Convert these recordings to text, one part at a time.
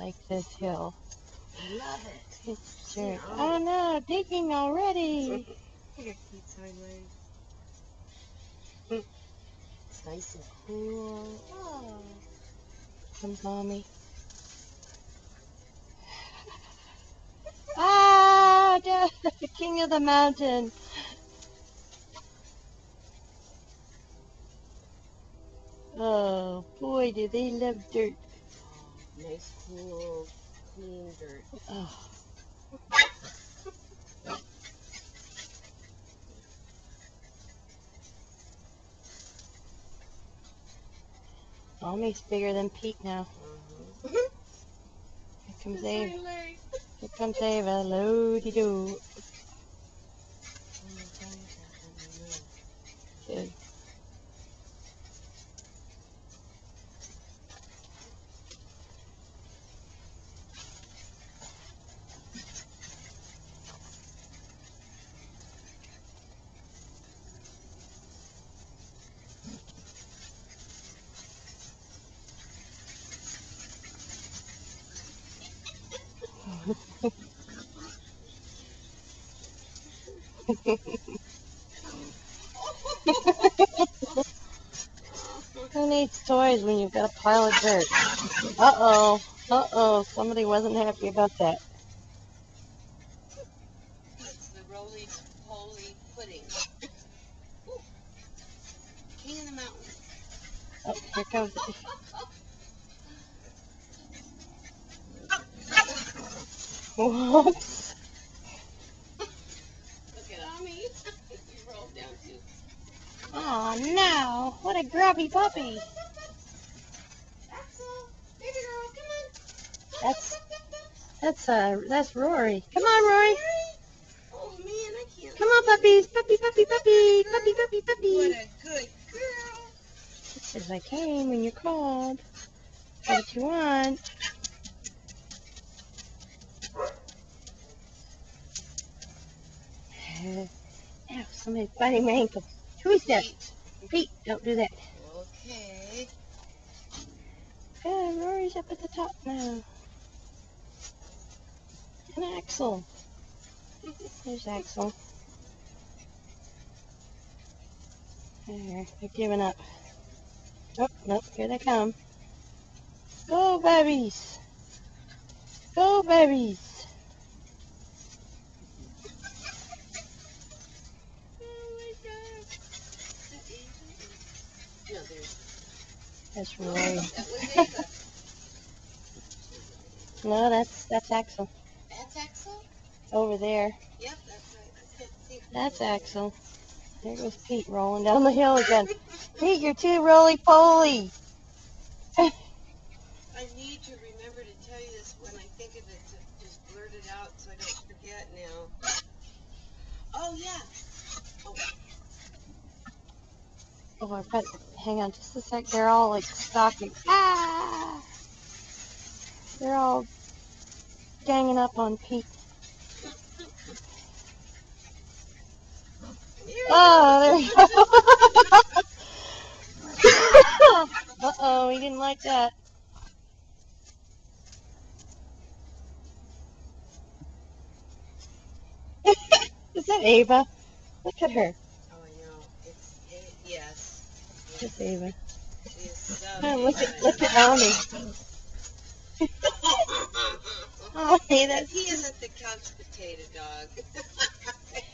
like this hill. I love it. It's dirt. Oh no, digging already. Your feet's sideways. It's nice and cool. Oh. Comes mommy. Ah, the king of the mountain. Oh boy, do they love dirt. Oh, nice, cool, clean dirt. Oh. Mommy's bigger than Pete now. Here comes Ava. Here comes Ava. Lo-de-do. Good. Who needs toys when you've got a pile of dirt? Uh-oh. Uh-oh. Somebody wasn't happy about that. It's the roly-poly pudding. King of the mountain. Oh, here comes it. Whoops. Look at Ami. You rolled down too. Oh no. What a grubby puppy. Axel, baby girl, come on. That's Rory. Come on, Rory. Oh man, I can't. Come on, puppies. Puppy, puppy, puppy. Puppy, puppy, puppy. What a good girl. As I came when you called. What you want? Ow, somebody's biting my ankle. Who's that? Pete, don't do that. Okay. Good, Rory's up at the top now. And Axel. There's Axel. There, they're giving up. Oh, nope, here they come. Go, babies. Go, babies. No, there's. That's Rory. That was Ava. No, that's Axel. That's Axel? Over there. Yep, that's right. I can't see. That's Axel. There goes Pete rolling down the hill again. Pete, you're too roly-poly. I need to remember to tell you this when I think of it, to just blurt it out so I don't forget now. Oh, yeah. Oh. Oh, I've got, hang on just a sec. They're all like stalking. Ah! They're all ganging up on Pete. Oh, there you go. Uh-oh, he didn't like that. Is that Ava? Look at her. Oh, I know. Yes. It's Ava. She is so Oh, look at Ami. Oh, hey, that's... He isn't the couch potato dog.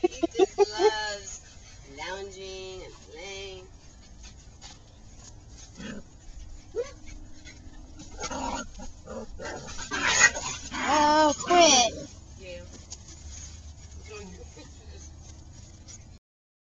He just loves lounging and